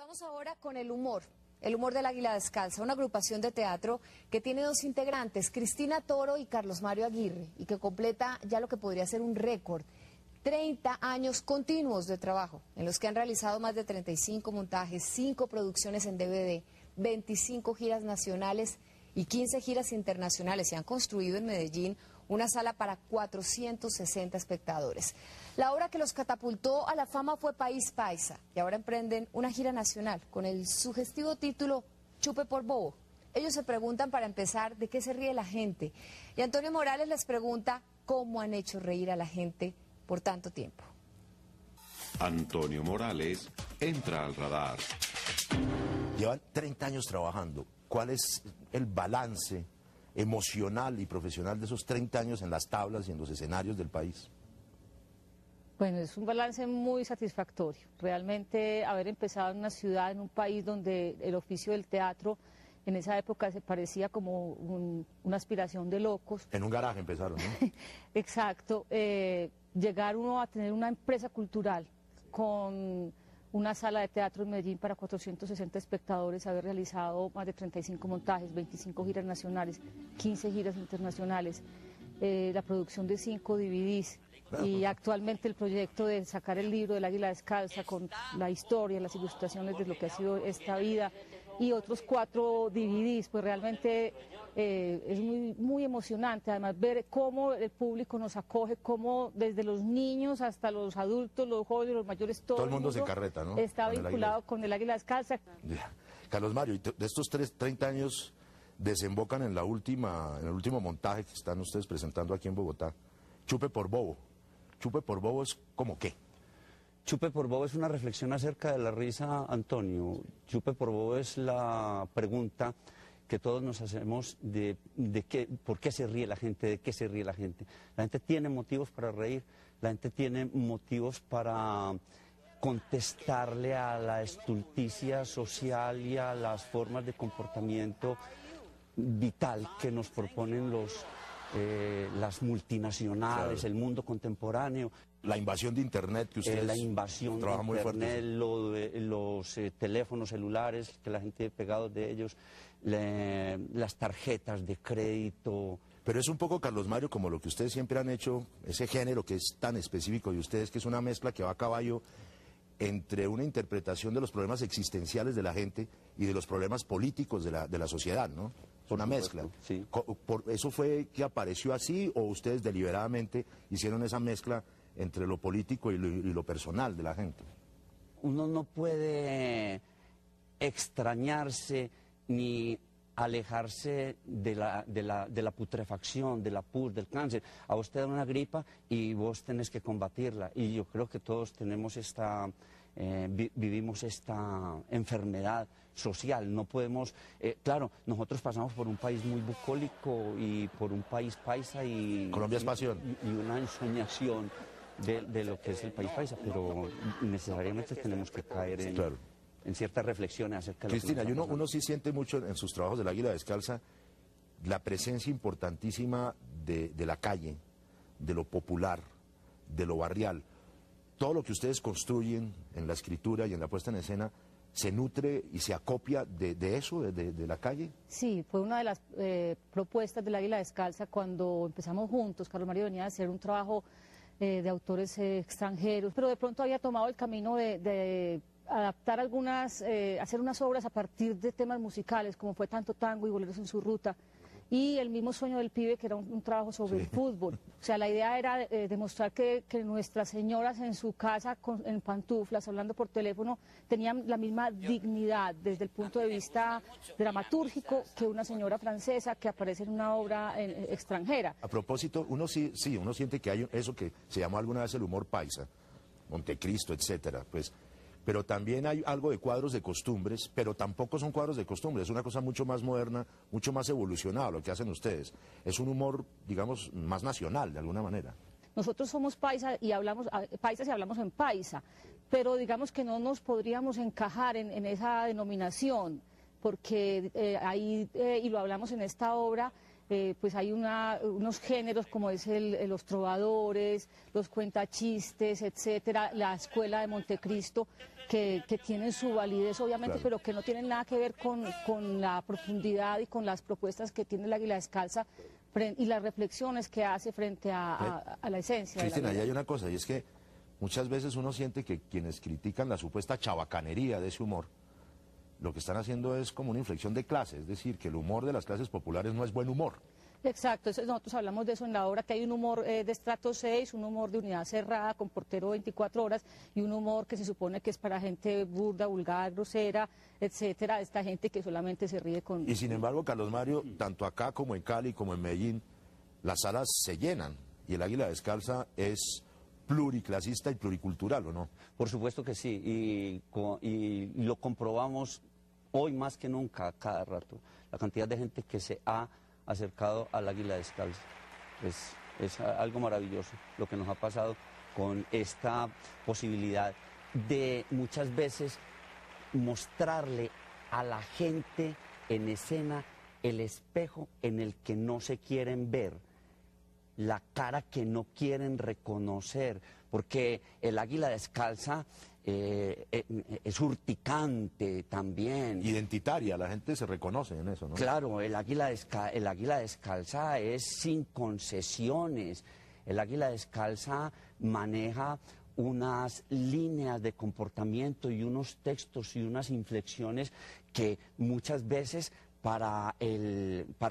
Vamos ahora con el humor del Águila Descalza, una agrupación de teatro que tiene dos integrantes, Cristina Toro y Carlos Mario Aguirre, y que completa ya lo que podría ser un récord, 30 años continuos de trabajo, en los que han realizado más de 35 montajes, 5 producciones en DVD, 25 giras nacionales y 15 giras internacionales, y han construido en Medellín una sala para 460 espectadores. La obra que los catapultó a la fama fue País Paisa, y ahora emprenden una gira nacional con el sugestivo título Chupe por Bobo. Ellos se preguntan, para empezar, de qué se ríe la gente, y Antonio Morales les pregunta cómo han hecho reír a la gente por tanto tiempo. Antonio Morales entra al radar. Llevan 30 años trabajando. ¿Cuál es el balance emocional y profesional de esos 30 años en las tablas y en los escenarios del país? Bueno, es un balance muy satisfactorio. Realmente haber empezado en una ciudad, en un país donde el oficio del teatro en esa época se parecía como una aspiración de locos. En un garaje empezaron, ¿no? Exacto. Llegar uno a tener una empresa cultural con una sala de teatro en Medellín para 460 espectadores, haber realizado más de 35 montajes, 25 giras nacionales, 15 giras internacionales, la producción de 5 DVDs y actualmente el proyecto de sacar el libro del Águila Descalza con la historia, las ilustraciones de lo que ha sido esta vida y otros 4 DVDs, pues realmente es muy emocionante, además ver cómo el público nos acoge, cómo desde los niños hasta los adultos, los jóvenes, los mayores, todo el mundo se encarreta, ¿no? Está vinculado con el Águila Descalza. Carlos Mario, de estos 30 años desembocan en el último montaje que están ustedes presentando aquí en Bogotá, Chupe por Bobo. ¿Chupe por Bobo es como qué? Chupe por Bobo es una reflexión acerca de la risa, Antonio. Chupe por Bobo es la pregunta que todos nos hacemos de por qué se ríe la gente, de qué se ríe la gente. La gente tiene motivos para reír, la gente tiene motivos para contestarle a la estulticia social y a las formas de comportamiento vital que nos proponen las multinacionales, claro, el mundo contemporáneo. La invasión de Internet que ustedes la invasión de Internet, los teléfonos celulares, que la gente pegados de ellos, las tarjetas de crédito. Pero es un poco, Carlos Mario, como lo que ustedes siempre han hecho, ese género que es tan específico de ustedes, que es una mezcla que va a caballo entre una interpretación de los problemas existenciales de la gente y de los problemas políticos de la sociedad, ¿no? Es una mezcla. Sí. ¿Eso fue que apareció así o ustedes deliberadamente hicieron esa mezcla entre lo político y lo personal de la gente? Uno no puede extrañarse ni alejarse de la putrefacción, de la pus, del cáncer. A vos te da una gripa y vos tenés que combatirla. Y yo creo que todos tenemos vivimos esta enfermedad social. No podemos, claro, nosotros pasamos por un país muy bucólico y por un país paisa y... Colombia es pasión. Y una ensoñación de lo que es el país paisa, pero necesariamente tenemos que caer en... Claro. En ciertas reflexiones acerca de Cristina, y uno sí siente mucho en sus trabajos del Águila Descalza la presencia importantísima de la calle, de lo popular, de lo barrial. Todo lo que ustedes construyen en la escritura y en la puesta en escena se nutre y se acopia de eso, de la calle. Sí, fue una de las propuestas del Águila Descalza cuando empezamos juntos. Carlos Mario venía a hacer un trabajo de autores extranjeros, pero de pronto había tomado el camino de adaptar hacer unas obras a partir de temas musicales, como fue Tanto Tango y Boleros en su Ruta, y El mismo sueño del pibe, que era un trabajo sobre el fútbol. O sea, la idea era demostrar que nuestras señoras en su casa, en pantuflas, hablando por teléfono, tenían la misma dignidad desde el punto de vista dramatúrgico que una señora francesa que aparece en una obra extranjera. A propósito, uno siente que hay eso que se llamó alguna vez el humor paisa, Montecristo, etcétera, pues... Pero también hay algo de cuadros de costumbres, pero tampoco son cuadros de costumbres, es una cosa mucho más moderna, mucho más evolucionada lo que hacen ustedes. Es un humor, digamos, más nacional, de alguna manera. Nosotros somos paisas y hablamos en paisa, pero digamos que no nos podríamos encajar en esa denominación, porque ahí, y lo hablamos en esta obra, pues hay unos géneros como es los trovadores, los cuentachistes, etcétera, la escuela de Montecristo, que tienen su validez obviamente, Claro. pero que no tienen nada que ver con la profundidad y con las propuestas que tiene el Águila Descalza y las reflexiones que hace frente a la esencia de la Cristina, vida. ahí hay una cosa, y es que muchas veces uno siente que quienes critican la supuesta chabacanería de ese humor, lo que están haciendo es como una inflexión de clase, es decir, que el humor de las clases populares no es buen humor. Exacto, nosotros hablamos de eso en la obra, que hay un humor de estrato 6, un humor de unidad cerrada con portero 24 horas y un humor que se supone que es para gente burda, vulgar, grosera, etcétera, esta gente que solamente se ríe con... Y sin embargo, Carlos Mario, tanto acá como en Cali, como en Medellín, las salas se llenan y el Águila Descalza es pluriclasista y pluricultural, ¿o no? Por supuesto que sí, y lo comprobamos hoy más que nunca, a cada rato, la cantidad de gente que se ha acercado al Águila Descalza. Es algo maravilloso lo que nos ha pasado con esta posibilidad de muchas veces mostrarle a la gente en escena el espejo en el que no se quieren ver, la cara que no quieren reconocer, porque el Águila Descalza es urticante también. Identitaria, la gente se reconoce en eso, ¿no? Claro, el Águila Descalza es sin concesiones. El Águila Descalza maneja unas líneas de comportamiento y unos textos y unas inflexiones que muchas veces para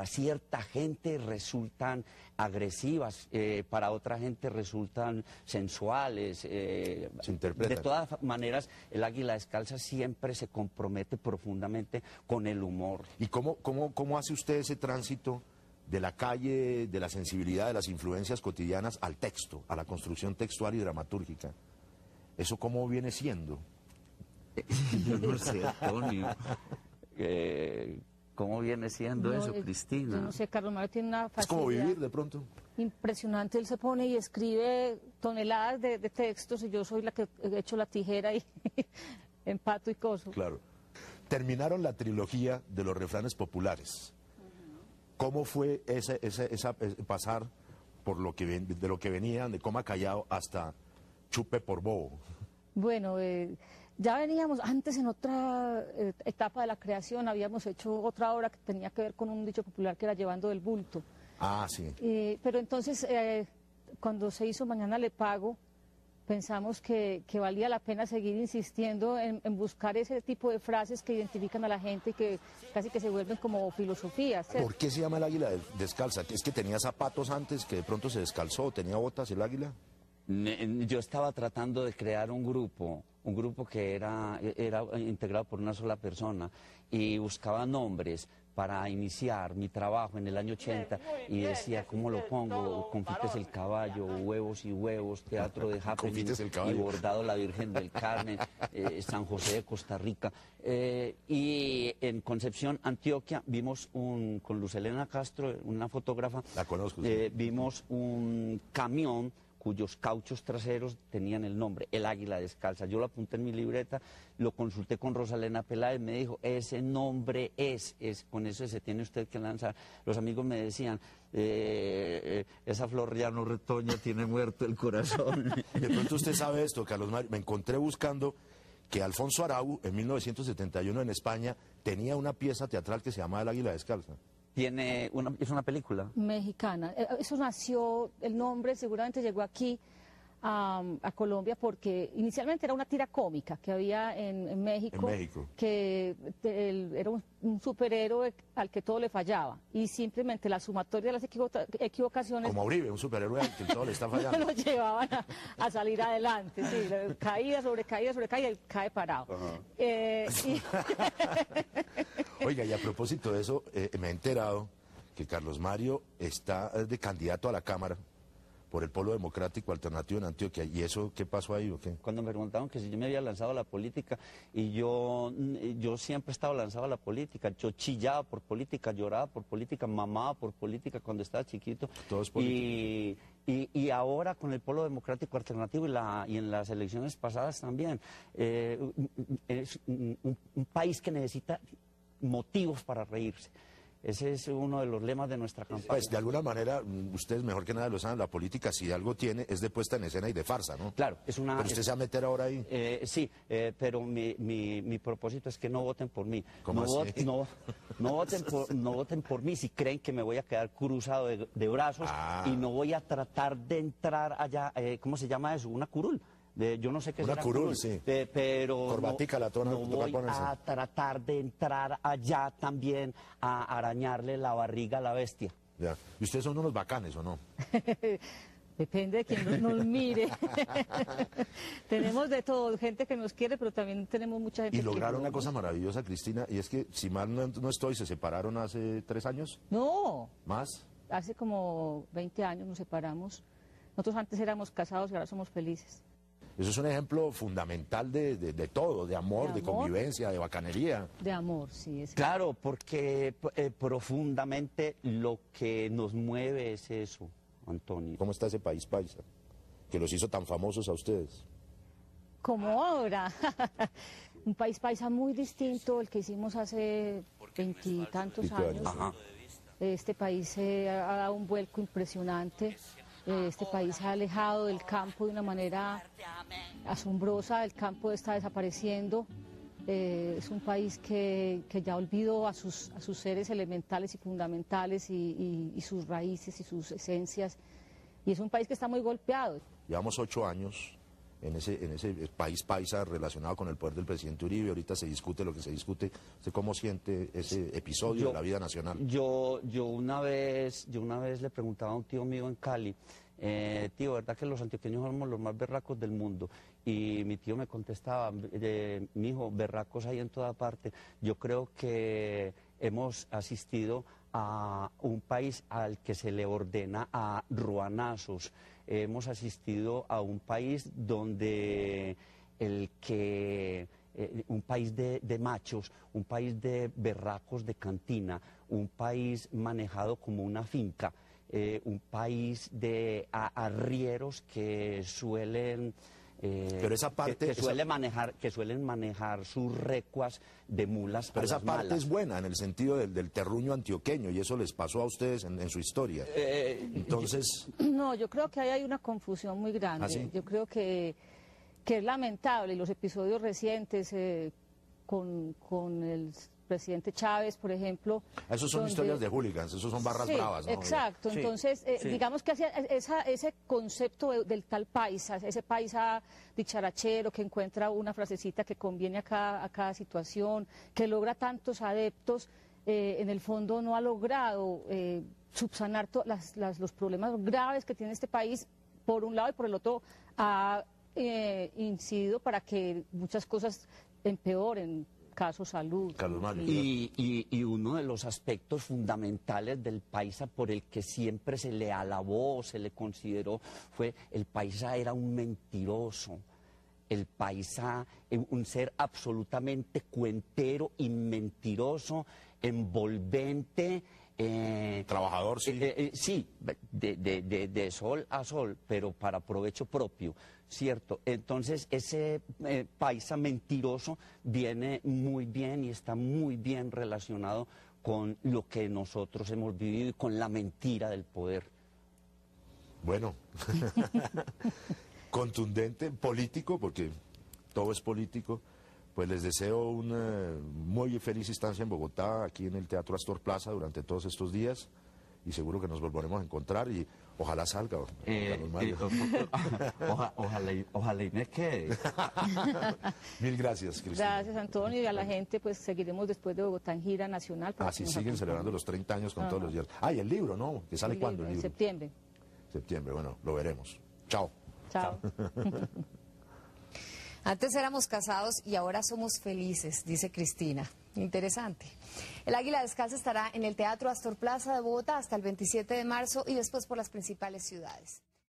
cierta gente resultan agresivas, para otra gente resultan sensuales. Se interpretan. De todas maneras, el Águila Descalza siempre se compromete profundamente con el humor. ¿Y cómo hace usted ese tránsito de la calle, de la sensibilidad, de las influencias cotidianas al texto, a la construcción textual y dramatúrgica? ¿Eso cómo viene siendo? Yo no sé, Antonio. ¿Cómo viene siendo eso, Cristina? Yo no sé, Carlos Mario tiene una facilidad Es como vivir de pronto. impresionante. Él se pone y escribe toneladas de textos y yo soy la que he hecho la tijera y empato y coso. Claro. Terminaron la trilogía de los refranes populares. ¿Cómo fue ese pasar por de lo que venían de Coma Callao hasta Chupe por Bobo? Bueno, ya veníamos antes en otra etapa de la creación, habíamos hecho otra obra que tenía que ver con un dicho popular que era Llevando del Bulto. Ah, sí. Pero entonces, cuando se hizo Mañana le pago, pensamos que valía la pena seguir insistiendo en buscar ese tipo de frases que identifican a la gente y que casi que se vuelven como filosofías. ¿Cierto? ¿Por qué se llama el Águila Descalza? ¿Es que tenía zapatos antes que de pronto se descalzó? ¿Tenía botas el águila? Yo estaba tratando de crear un grupo que era integrado por una sola persona y buscaba nombres para iniciar mi trabajo en el año 80 y decía, ¿cómo lo pongo? Confites el caballo, Huevos y Huevos, Teatro de Happening Confites el y caballo. Bordado la Virgen del Carmen, San José de Costa Rica. Y en Concepción, Antioquia, vimos con Luz Helena Castro, una fotógrafa, La conozco, sí. vimos un camión cuyos cauchos traseros tenían el nombre, el Águila Descalza. Yo lo apunté en mi libreta, lo consulté con Rosalena Peláez, me dijo, ese nombre es con eso se tiene usted que lanzar. Los amigos me decían, esa flor ya no retoña, tiene muerto el corazón. De pronto usted sabe esto, Carlos Mario. Me encontré buscando que Alfonso Arau, en 1971 en España, tenía una pieza teatral que se llamaba El Águila Descalza. Es una película. Mexicana. Eso nació, el nombre seguramente llegó aquí a Colombia porque inicialmente era una tira cómica que había en México, En México. que era un superhéroe al que todo le fallaba y simplemente la sumatoria de las equivocaciones Como Uribe, un superhéroe al que todo le está fallando. lo llevaban a salir adelante, sí, caída sobre caída sobre caída y cae parado. Oiga, y a propósito de eso, me he enterado que Carlos Mario está de candidato a la Cámara por el Polo Democrático Alternativo en Antioquia. ¿Y eso qué pasó ahí o qué? Cuando me preguntaban que si yo me había lanzado a la política, y yo siempre he estado lanzado a la política, yo chillaba por política, lloraba por política, mamaba por política cuando estaba chiquito. Todo es política. Y ahora con el Polo Democrático Alternativo y en las elecciones pasadas también, es un país que necesita motivos para reírse. Ese es uno de los lemas de nuestra campaña. Pues de alguna manera, ustedes mejor que nada lo saben, la política si algo tiene es de puesta en escena y de farsa, ¿no? Claro, es una... Pero usted se va a meter ahora ahí. Sí, pero mi propósito es que no voten por mí. ¿Cómo así? No voten por mí si creen que me voy a quedar cruzado de brazos y no voy a tratar de entrar allá, ¿cómo se llama eso? Una curul. Yo no sé qué es una curul, sí. Pero corbatica la no voy a tratar de entrar allá también a arañarle la barriga a la bestia. Ya. ¿Y ustedes son unos bacanes o no? Depende de quién nos mire. Tenemos de todo, gente que nos quiere, pero también tenemos mucha gente Y que lograron no. una cosa maravillosa, Cristina, y es que, si mal no estoy, se separaron hace 3 años, No, ¿más? hace como 20 años nos separamos. Nosotros antes éramos casados y ahora somos felices. Eso es un ejemplo fundamental de todo, de amor, de convivencia, de bacanería. De amor, sí. Claro, porque profundamente lo que nos mueve es eso, Antonio. ¿Cómo está ese país paisa? Que los hizo tan famosos a ustedes. Como ahora. Un país paisa muy distinto al que hicimos hace 20 y tantos años. Ajá. Este país ha dado un vuelco impresionante. Este país se ha alejado del campo de una manera asombrosa, el campo está desapareciendo, es un país que ya olvidó a sus seres elementales y fundamentales y sus raíces y sus esencias, y es un país que está muy golpeado. Llevamos 8 años en ese país paisa relacionado con el poder del presidente Uribe, ahorita se discute lo que se discute. ¿Usted cómo siente ese episodio de la vida nacional? Yo una vez le preguntaba a un tío mío en Cali, tío, ¿verdad que los antioqueños somos los más berracos del mundo? Y mi tío me contestaba, mijo, berracos hay en toda parte. Yo creo que hemos asistido a un país al que se le ordena a ruanazos. Hemos asistido a un país donde un país de machos, un país de berracos de cantina, un país manejado como una finca, un país de arrieros que suelen... pero esa parte que suelen manejar sus recuas de mulas. Pero esa parte es buena en el sentido del terruño antioqueño, y eso les pasó a ustedes en su historia. Entonces... No, yo creo que ahí hay una confusión muy grande. ¿Ah, sí? Yo creo que es lamentable, y los episodios recientes con el presidente Chávez, por ejemplo. Esos son historias de hooligans, esos son barras bravas, ¿no? Exacto, Sí, entonces digamos que ese concepto del tal paisa, ese paisa dicharachero que encuentra una frasecita que conviene a cada situación, que logra tantos adeptos, en el fondo no ha logrado subsanar los problemas graves que tiene este país, por un lado, y por el otro ha incidido para que muchas cosas empeoren. Caso salud. Carlos Mario. Y uno de los aspectos fundamentales del paisa por el que siempre se le alabó, se le consideró, fue el paisa era un mentiroso. El paisa, un ser absolutamente cuentero y mentiroso, envolvente. Trabajador, sí. Sí, de sol a sol, pero para provecho propio, ¿cierto? Entonces ese paisa mentiroso viene muy bien y está muy bien relacionado con lo que nosotros hemos vivido y con la mentira del poder. Bueno, contundente, político, porque todo es político. Pues les deseo una muy feliz estancia en Bogotá, aquí en el Teatro Astor Plaza durante todos estos días, y seguro que nos volveremos a encontrar y ojalá salga. Carlos Mario. Ojalá y me quede. Mil gracias, Cristina. Gracias, Antonio, y a la gente pues seguiremos después de Bogotá en gira nacional. para Así que nos siguen acompañen. celebrando los 30 años con todos los días. Ah, y el libro, ¿no? ¿Que sale cuándo el En libro? septiembre. Septiembre, bueno, lo veremos. Chao. Chao. Antes éramos casados y ahora somos felices, dice Cristina. Interesante. El Águila Descalza estará en el Teatro Astor Plaza de Bogotá hasta el 27 de marzo y después por las principales ciudades.